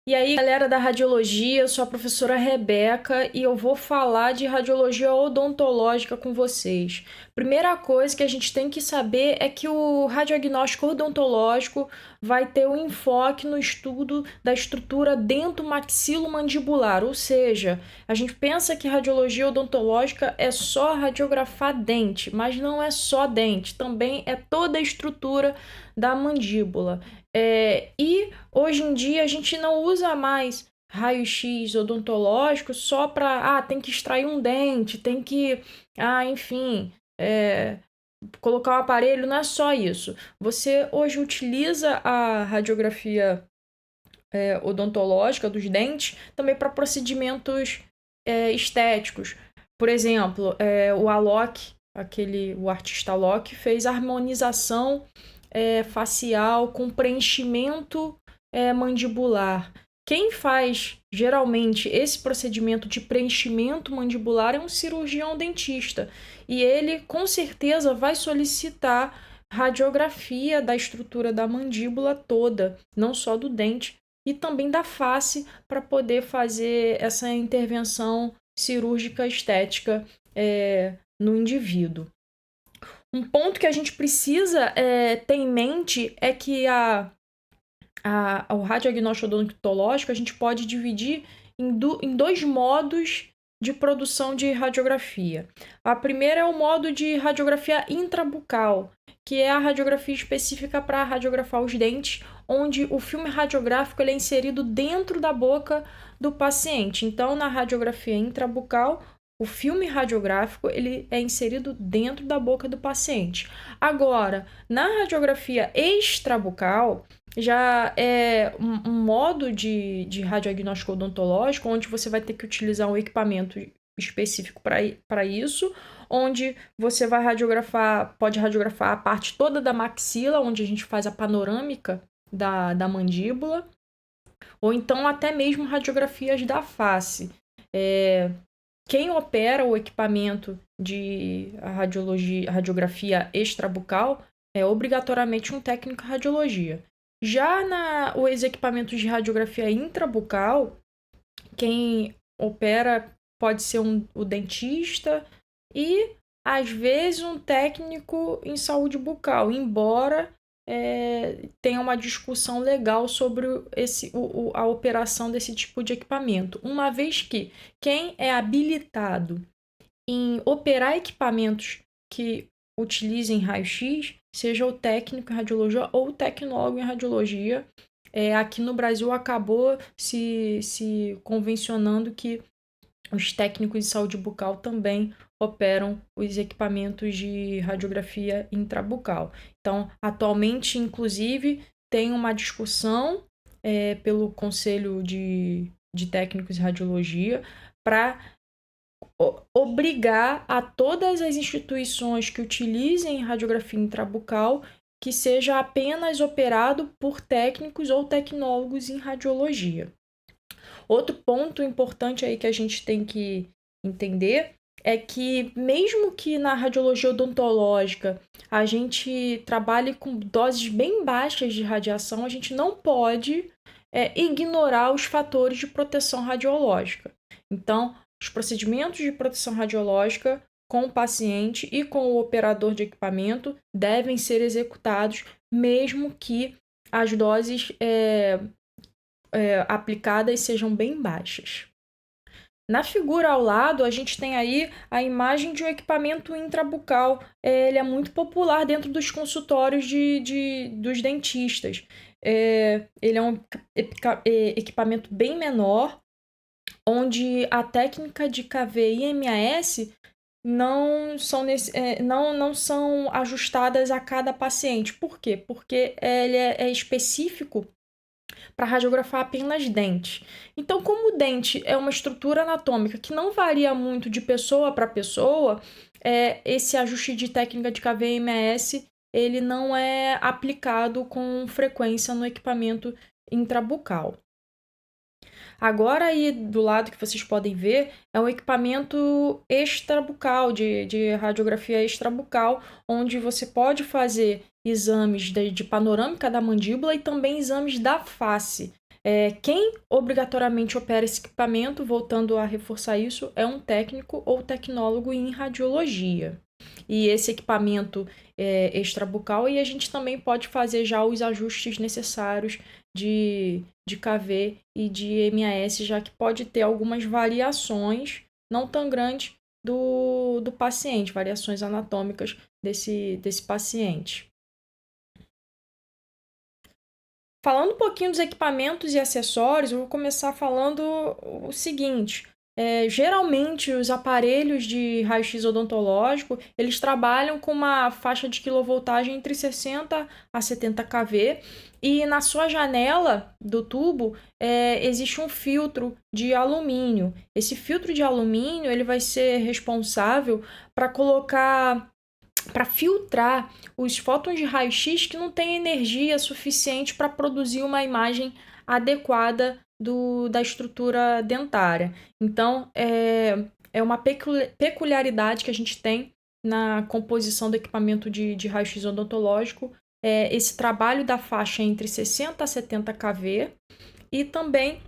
E aí, galera da radiologia, eu sou a professora Rebeca e eu vou falar de radiologia odontológica com vocês. Primeira coisa que a gente tem que saber é que o radiodiagnóstico odontológico vai ter um enfoque no estudo da estrutura dento-maxilomandibular, ou seja, a gente pensa que radiologia odontológica é só radiografar dente, mas não é só dente, também é toda a estrutura da mandíbula. E hoje em dia a gente não usa mais raio-x odontológico só para, tem que extrair um dente, tem que, enfim, colocar o aparelho, não é só isso. Você hoje utiliza a radiografia odontológica dos dentes também para procedimentos estéticos. Por exemplo, o Alok, o artista Alok, fez harmonização facial com preenchimento mandibular. Quem faz geralmente esse procedimento de preenchimento mandibular é um cirurgião dentista. E ele com certeza vai solicitar radiografia da estrutura da mandíbula toda, não só do dente, e também da face, para poder fazer essa intervenção cirúrgica estética no indivíduo. Um ponto que a gente precisa ter em mente é que o radiodiagnóstico odontológico a gente pode dividir em dois modos de produção de radiografia. A primeira é o modo de radiografia intrabucal, que é a radiografia específica para radiografar os dentes, onde o filme radiográfico ele é inserido dentro da boca do paciente. Então, na radiografia intrabucal, o filme radiográfico ele é inserido dentro da boca do paciente. Agora, na radiografia extrabucal, já é um modo de radiodiagnóstico odontológico, onde você vai ter que utilizar um equipamento específico para isso, onde você vai pode radiografar a parte toda da maxila, onde a gente faz a panorâmica da mandíbula, ou então até mesmo radiografias da face. Quem opera o equipamento de radiografia extrabucal é obrigatoriamente um técnico em radiologia. Já os equipamentos de radiografia intrabucal, quem opera pode ser o dentista e, às vezes, um técnico em saúde bucal, embora tenha uma discussão legal sobre a operação desse tipo de equipamento, uma vez que quem é habilitado em operar equipamentos que utilizem raio-x, seja o técnico em radiologia ou o tecnólogo em radiologia. Aqui no Brasil acabou se convencionando que os técnicos de saúde bucal também operam os equipamentos de radiografia intrabucal. Então, atualmente, inclusive, tem uma discussão pelo Conselho de Técnicos de Radiologia para obrigar a todas as instituições que utilizem radiografia intrabucal que seja apenas operado por técnicos ou tecnólogos em radiologia. Outro ponto importante aí que a gente tem que entender é que mesmo que na radiologia odontológica a gente trabalhe com doses bem baixas de radiação, a gente não pode ignorar os fatores de proteção radiológica. Então, os procedimentos de proteção radiológica com o paciente e com o operador de equipamento devem ser executados, mesmo que as doses aplicadas sejam bem baixas. Na figura ao lado, a gente tem aí a imagem de um equipamento intrabucal. Ele é muito popular dentro dos consultórios dos dentistas. Ele é um equipamento bem menor, onde a técnica de KV e MAS não são ajustadas a cada paciente. Por quê? Porque ele é específico para radiografar apenas dente. Então, como o dente é uma estrutura anatômica que não varia muito de pessoa para pessoa, esse ajuste de técnica de KV-MS ele não é aplicado com frequência no equipamento intrabucal. Agora aí do lado que vocês podem ver é um equipamento extrabucal, de radiografia extrabucal, onde você pode fazer exames de panorâmica da mandíbula e também exames da face. Quem obrigatoriamente opera esse equipamento, voltando a reforçar isso, é um técnico ou tecnólogo em radiologia. E esse equipamento é extrabucal, e a gente também pode fazer já os ajustes necessários de KV e de MAS, já que pode ter algumas variações, não tão grandes, do paciente, variações anatômicas desse paciente. Falando um pouquinho dos equipamentos e acessórios, eu vou começar falando o seguinte. Geralmente, os aparelhos de raio-x odontológico, eles trabalham com uma faixa de quilovoltagem entre 60 a 70 kV, e na sua janela do tubo existe um filtro de alumínio. Esse filtro de alumínio ele vai ser responsável para filtrar os fótons de raio-x que não têm energia suficiente para produzir uma imagem adequada da estrutura dentária. Então, é uma peculiaridade que a gente tem na composição do equipamento de raio-x odontológico, esse trabalho da faixa entre 60 a 70 kV, e também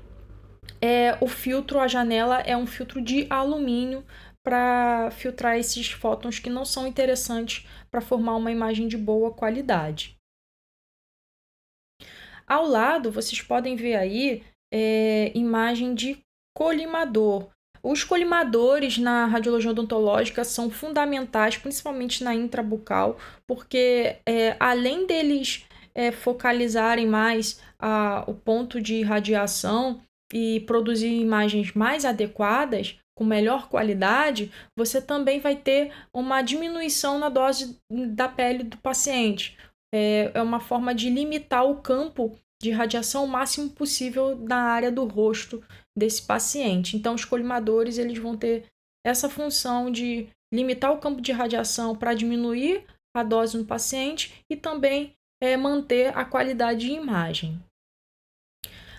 o filtro, a janela, é um filtro de alumínio para filtrar esses fótons que não são interessantes para formar uma imagem de boa qualidade. Ao lado, vocês podem ver aí imagem de colimador. Os colimadores na radiologia odontológica são fundamentais, principalmente na intrabucal, porque além deles focalizarem mais o ponto de radiação e produzir imagens mais adequadas, com melhor qualidade, você também vai ter uma diminuição na dose da pele do paciente. É uma forma de limitar o campo de radiação o máximo possível na área do rosto desse paciente. Então, os colimadores eles vão ter essa função de limitar o campo de radiação para diminuir a dose no paciente e também manter a qualidade de imagem.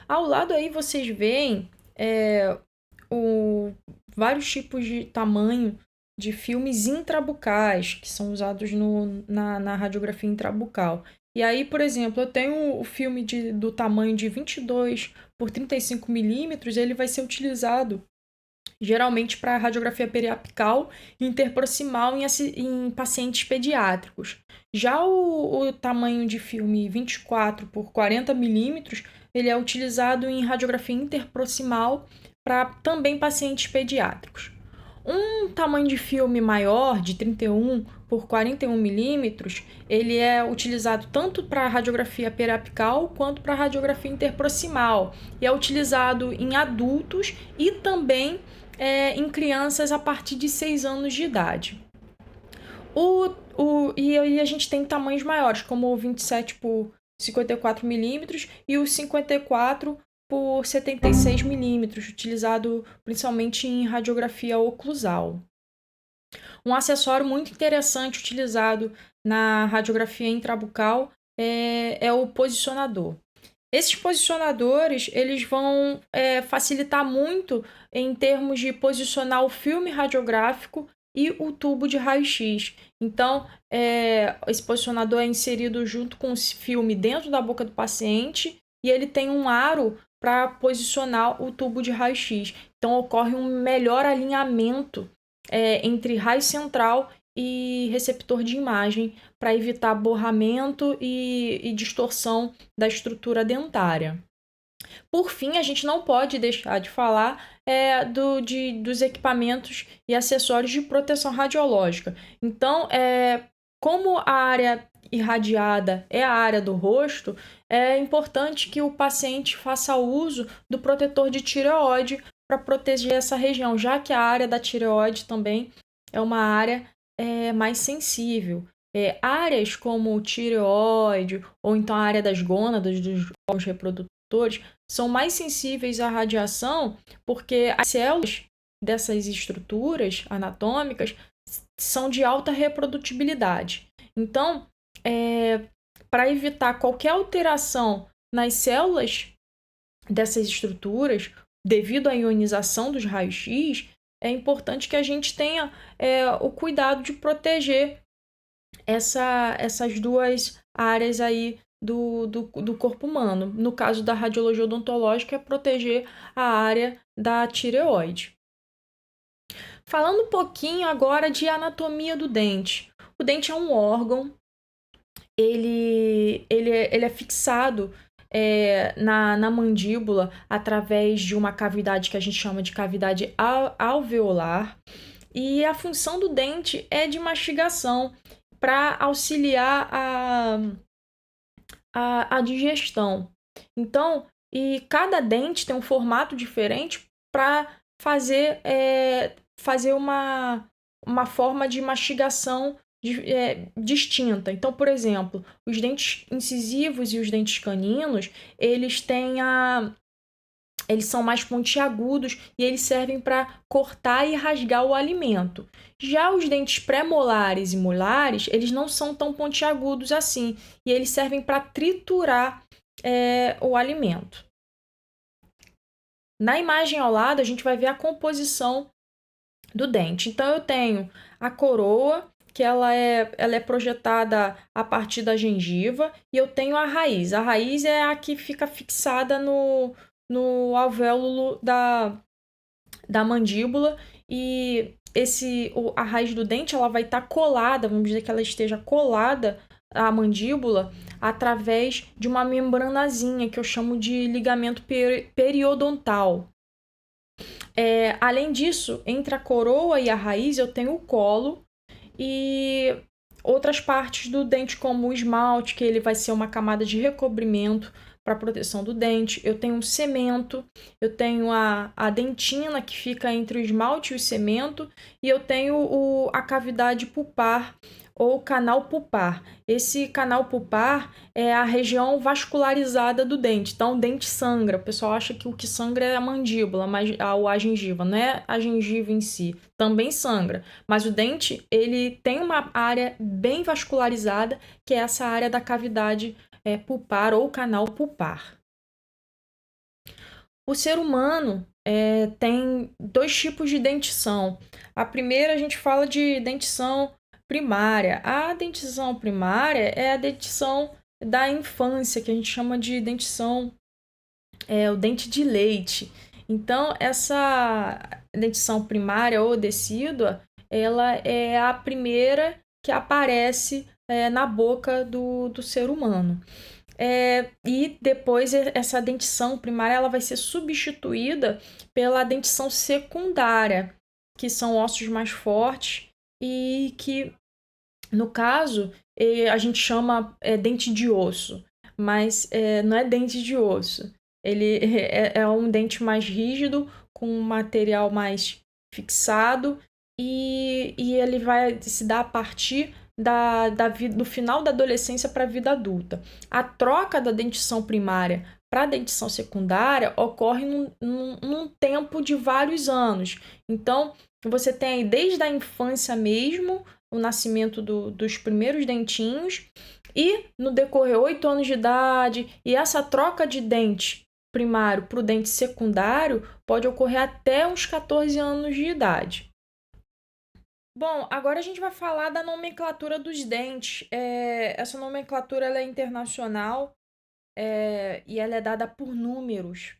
Ao lado aí vocês veem vários tipos de tamanho de filmes intrabucais que são usados na radiografia intrabucal. E aí, por exemplo, eu tenho o filme do tamanho de 22 por 35 milímetros, ele vai ser utilizado geralmente para radiografia periapical e interproximal em pacientes pediátricos. Já o tamanho de filme 24 por 40 milímetros, ele é utilizado em radiografia interproximal para também pacientes pediátricos. Um tamanho de filme maior, de 31 por 41 milímetros, ele é utilizado tanto para radiografia periapical quanto para radiografia interproximal. E é utilizado em adultos e também em crianças a partir de 6 anos de idade. E aí a gente tem tamanhos maiores, como o 27 por 54 milímetros e o 54 por 76 milímetros, utilizado principalmente em radiografia oclusal. Um acessório muito interessante utilizado na radiografia intrabucal é o posicionador. Esses posicionadores eles vão facilitar muito em termos de posicionar o filme radiográfico e o tubo de raio-x. Então, esse posicionador é inserido junto com o filme dentro da boca do paciente e ele tem um aro para posicionar o tubo de raio-x. Então, ocorre um melhor alinhamento entre raio central e receptor de imagem para evitar borramento e distorção da estrutura dentária. Por fim, a gente não pode deixar de falar dos equipamentos e acessórios de proteção radiológica. Então, como a área irradiada é a área do rosto, é importante que o paciente faça uso do protetor de tireoide para proteger essa região, já que a área da tireoide também é uma área mais sensível. Áreas como tireoide ou então a área das gônadas, dos órgãos reprodutores, são mais sensíveis à radiação porque as células dessas estruturas anatômicas são de alta reprodutibilidade. Então, para evitar qualquer alteração nas células dessas estruturas, devido à ionização dos raios-x, é importante que a gente tenha o cuidado de proteger essas duas áreas aí do corpo humano. No caso da radiologia odontológica, é proteger a área da tireoide. Falando um pouquinho agora de anatomia do dente. O dente é um órgão, ele é fixado na mandíbula através de uma cavidade que a gente chama de cavidade alveolar. E a função do dente é de mastigação para auxiliar a digestão. Então, e cada dente tem um formato diferente para fazer uma forma de mastigação distinta. Então, por exemplo, os dentes incisivos e os dentes caninos, eles são mais pontiagudos e eles servem para cortar e rasgar o alimento. Já os dentes pré-molares e molares, eles não são tão pontiagudos assim e eles servem para triturar o alimento. Na imagem ao lado, a gente vai ver a composição do dente. Então, eu tenho a coroa, que ela é projetada a partir da gengiva, e eu tenho a raiz. A raiz é a que fica fixada no alvéolo da mandíbula, e a raiz do dente ela vai estar colada, vamos dizer que ela esteja colada à mandíbula através de uma membranazinha que eu chamo de ligamento periodontal. Além disso, entre a coroa e a raiz eu tenho o colo e outras partes do dente, como o esmalte, que ele vai ser uma camada de recobrimento para proteção do dente. Eu tenho o cemento, eu tenho a dentina que fica entre o esmalte e o cemento, e eu tenho a cavidade pulpar ou canal pulpar. Esse canal pulpar é a região vascularizada do dente. Então, o dente sangra. O pessoal acha que o que sangra é a mandíbula, mas a gengiva, não é a gengiva em si. Também sangra. Mas o dente, ele tem uma área bem vascularizada, que é essa área da cavidade pulpar ou canal pulpar. O ser humano tem dois tipos de dentição. A primeira, a gente fala de dentição primária. A dentição primária é a dentição da infância, que a gente chama de dentição, o dente de leite. Então, essa dentição primária ou decídua, ela é a primeira que aparece na boca do ser humano. E depois essa dentição primária ela vai ser substituída pela dentição secundária, que são ossos mais fortes e que, no caso, a gente chama dente de osso, mas não é dente de osso. Ele é um dente mais rígido, com um material mais fixado, e ele vai se dar a partir do final da adolescência para a vida adulta. A troca da dentição primária para a dentição secundária ocorre num tempo de vários anos. Então, você tem aí desde a infância mesmo, o nascimento dos primeiros dentinhos, e no decorrer 8 anos de idade, e essa troca de dente primário para o dente secundário pode ocorrer até uns 14 anos de idade. Bom, agora a gente vai falar da nomenclatura dos dentes. Essa nomenclatura ela é internacional e ela é dada por números.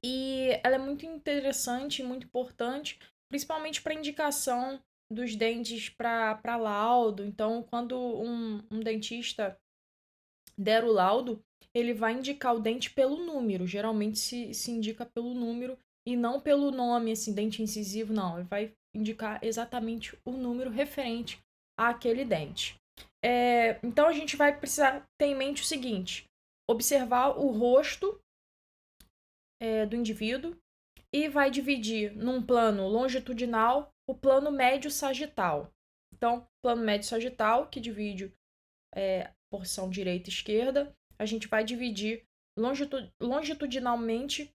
E ela é muito interessante e muito importante, principalmente para indicação dos dentes para laudo. Então, quando um dentista der o laudo, ele vai indicar o dente pelo número. Geralmente se indica pelo número e não pelo nome, assim, dente incisivo, não. Ele vai indicar exatamente o número referente àquele dente. Então, a gente vai precisar ter em mente o seguinte: observar o rosto do indivíduo e vai dividir num plano longitudinal o plano médio sagital. Então, plano médio sagital, que divide porção direita e esquerda, a gente vai dividir longitudinalmente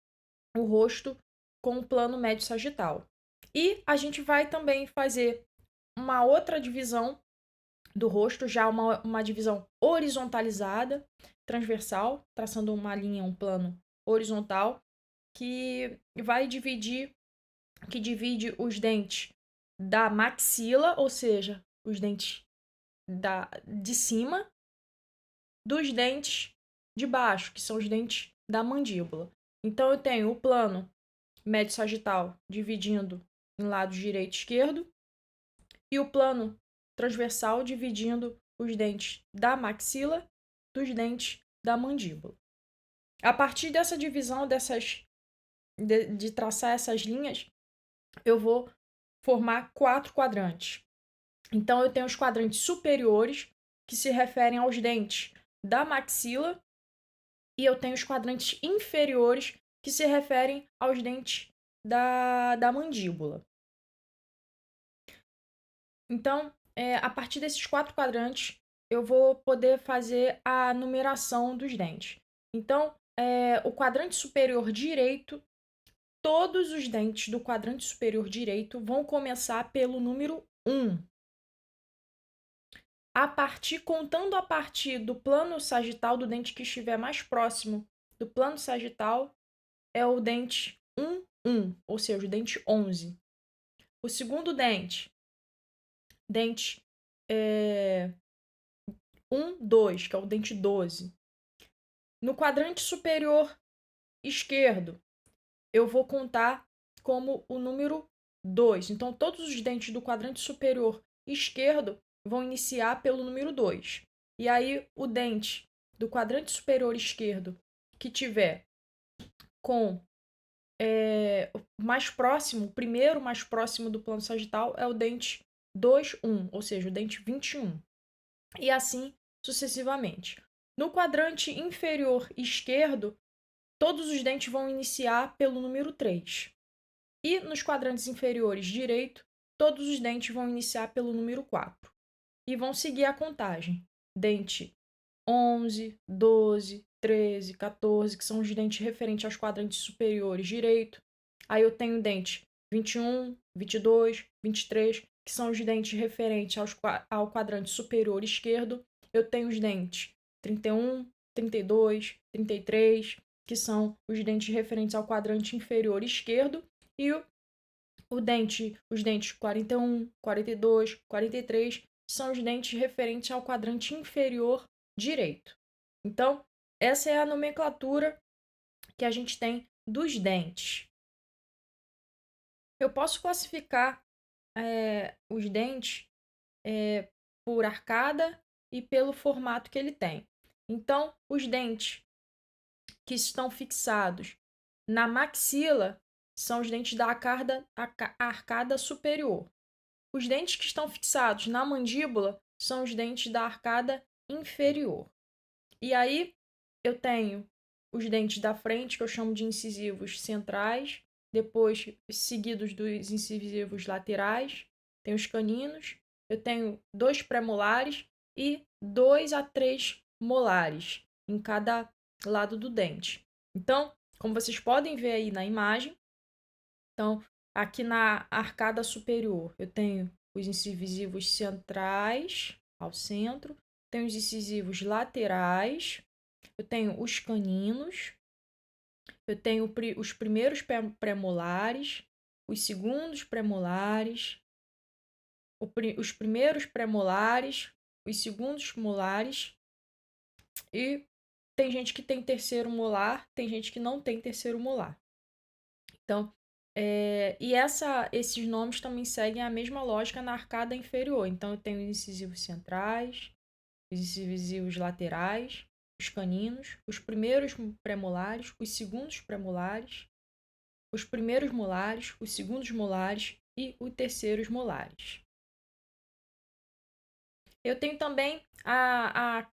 o rosto com o plano médio sagital. E a gente vai também fazer uma outra divisão do rosto, já uma divisão horizontalizada, transversal, traçando uma linha, um plano horizontal, que divide os dentes da maxila, ou seja, os dentes de cima, dos dentes de baixo, que são os dentes da mandíbula. Então, eu tenho o plano médio sagital dividindo em lado direito e esquerdo, e o plano transversal dividindo os dentes da maxila dos dentes da mandíbula. A partir dessa divisão, de traçar essas linhas, eu vou formar 4 quadrantes. Então, eu tenho os quadrantes superiores, que se referem aos dentes da maxila, e eu tenho os quadrantes inferiores, que se referem aos dentes da mandíbula. Então, a partir desses 4 quadrantes, eu vou poder fazer a numeração dos dentes. Então, o quadrante superior direito, todos os dentes do quadrante superior direito vão começar pelo número 1. Contando a partir do plano sagital, do dente que estiver mais próximo do plano sagital, é o dente 1, 1, ou seja, o dente 11. O segundo dente 1, 2, que é o dente 12. No quadrante superior esquerdo, eu vou contar como o número 2. Então, todos os dentes do quadrante superior esquerdo vão iniciar pelo número 2. E aí, o dente do quadrante superior esquerdo que tiver com o primeiro mais próximo do plano sagital é o dente 2, 1, ou seja, o dente 21. E assim sucessivamente. No quadrante inferior esquerdo, todos os dentes vão iniciar pelo número 3. E nos quadrantes inferiores direito, todos os dentes vão iniciar pelo número 4. E vão seguir a contagem. Dente 11, 12, 13, 14, que são os dentes referentes aos quadrantes superiores direito. Aí eu tenho dente 21, 22, 23, que são os dentes referentes ao quadrante superior esquerdo. Eu tenho os dentes 31, 32, 33, que são os dentes referentes ao quadrante inferior esquerdo. E os dentes 41, 42, 43 são os dentes referentes ao quadrante inferior direito. Então, essa é a nomenclatura que a gente tem dos dentes. Eu posso classificar os dentes por arcada e pelo formato que ele tem. Então, os dentes que estão fixados na maxila são os dentes da arcada superior. Os dentes que estão fixados na mandíbula são os dentes da arcada inferior. E aí eu tenho os dentes da frente, que eu chamo de incisivos centrais, depois seguidos dos incisivos laterais, tem os caninos, eu tenho 2 premolares e 2 a 3 molares em cada lado do dente. Então, como vocês podem ver aí na imagem, então aqui na arcada superior eu tenho os incisivos centrais ao centro, tenho os incisivos laterais, eu tenho os caninos, eu tenho os primeiros premolares, os segundos premolares, os primeiros premolares, os segundos molares, e tem gente que tem terceiro molar, tem gente que não tem terceiro molar. Então, esses nomes também seguem a mesma lógica na arcada inferior. Então, eu tenho os incisivos centrais, os incisivos laterais, os caninos, os primeiros premolares, os segundos premolares, os primeiros molares, os segundos molares e os terceiros molares. Eu tenho também a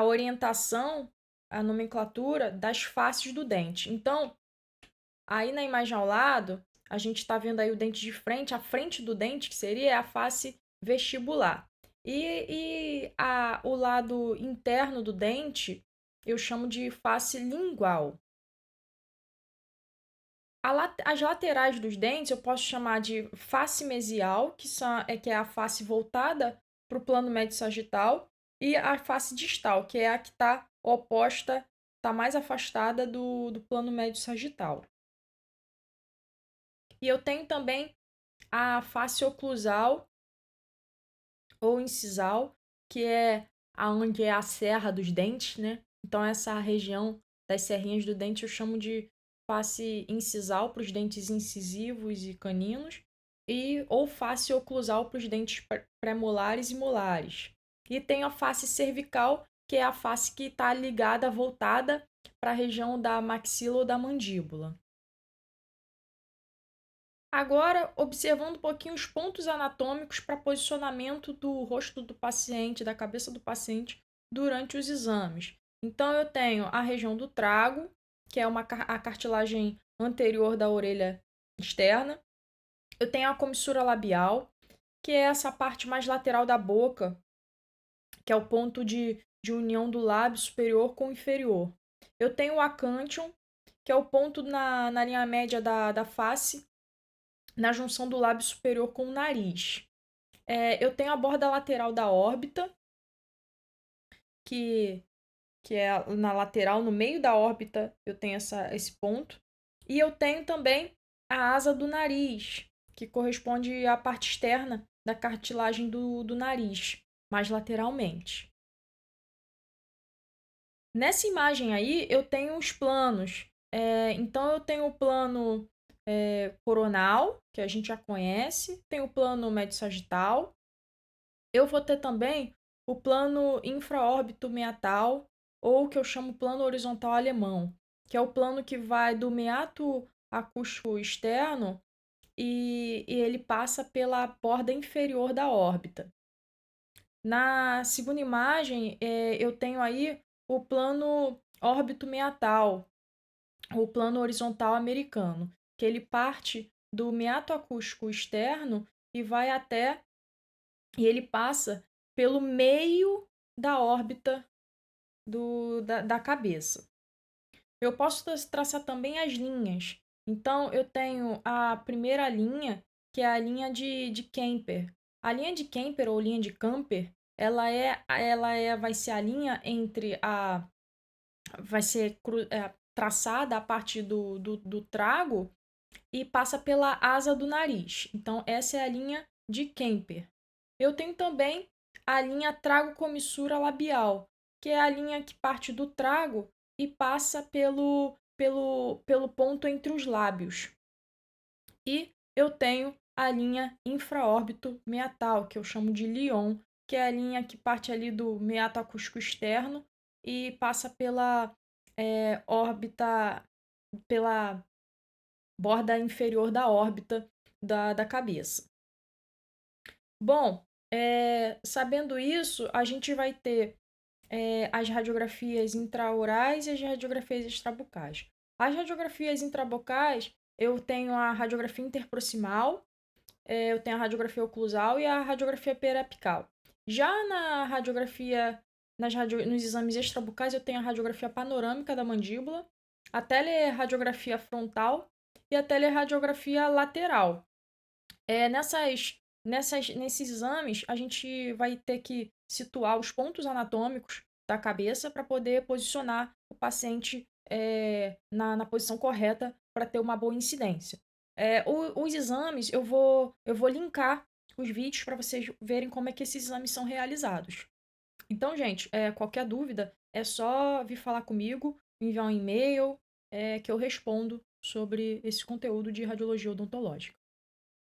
orientação, a nomenclatura das faces do dente. Então, aí na imagem ao lado, a gente está vendo aí o dente de frente, a frente do dente, que seria a face vestibular. E o lado interno do dente, eu chamo de face lingual. As laterais dos dentes eu posso chamar de face mesial, que é a face voltada para o plano médio sagital, e a face distal, que é a que está oposta, está mais afastada do plano médio sagital. E eu tenho também a face oclusal ou incisal, que é aonde é a serra dos dentes, né? Então, essa região das serrinhas do dente eu chamo de face incisal para os dentes incisivos e caninos, ou face oclusal para os dentes pré-molares e molares. E tem a face cervical, que é a face que está ligada, voltada para a região da maxila ou da mandíbula. Agora, observando um pouquinho os pontos anatômicos para posicionamento do rosto do paciente, da cabeça do paciente, durante os exames. Então, eu tenho a região do trago, que é a cartilagem anterior da orelha externa. Eu tenho a comissura labial, que é essa parte mais lateral da boca, que é o ponto de união do lábio superior com o inferior. Eu tenho o acântion, que é o ponto na linha média da face, na junção do lábio superior com o nariz. Eu tenho a borda lateral da órbita, que é na lateral, no meio da órbita, eu tenho esse ponto. E eu tenho também a asa do nariz, que corresponde à parte externa da cartilagem do nariz, mais lateralmente. Nessa imagem aí, eu tenho os planos. Então, eu tenho o plano coronal, que a gente já conhece, tem o plano médio-sagital. Eu vou ter também o plano infraórbito meatal, ou que eu chamo plano horizontal alemão, que é o plano que vai do meato acústico externo e ele passa pela borda inferior da órbita. Na segunda imagem, eu tenho aí o plano órbito meatal, o plano horizontal americano, que ele parte do meato acústico externo e vai até, e ele passa pelo meio da órbita da cabeça. Eu posso traçar também as linhas. Então, eu tenho a primeira linha, que é a linha de Kemper. A linha de Kemper ou linha de Camper, vai ser a linha entre vai ser traçada a partir do trago e passa pela asa do nariz. Então, essa é a linha de Kemper. Eu tenho também a linha trago-comissura labial, que é a linha que parte do trago e passa pelo ponto entre os lábios. E eu tenho a linha infraórbito meatal, que eu chamo de Lyon, que é a linha que parte ali do meato acústico externo e passa pela órbita, pela borda inferior da órbita da cabeça. Bom, sabendo isso, a gente vai ter as radiografias intraorais e as radiografias extrabucais. As radiografias intrabocais, eu tenho a radiografia interproximal, eu tenho a radiografia oclusal e a radiografia periapical. Já na radiografia, nos exames extrabucais, eu tenho a radiografia panorâmica da mandíbula, a teleradiografia frontal e a teleradiografia lateral. Nesses exames, a gente vai ter que situar os pontos anatômicos da cabeça para poder posicionar o paciente na posição correta para ter uma boa incidência. Os exames, eu vou linkar os vídeos para vocês verem como é que esses exames são realizados. Então, gente, qualquer dúvida, é só vir falar comigo, enviar um e-mail, que eu respondo sobre esse conteúdo de radiologia odontológica.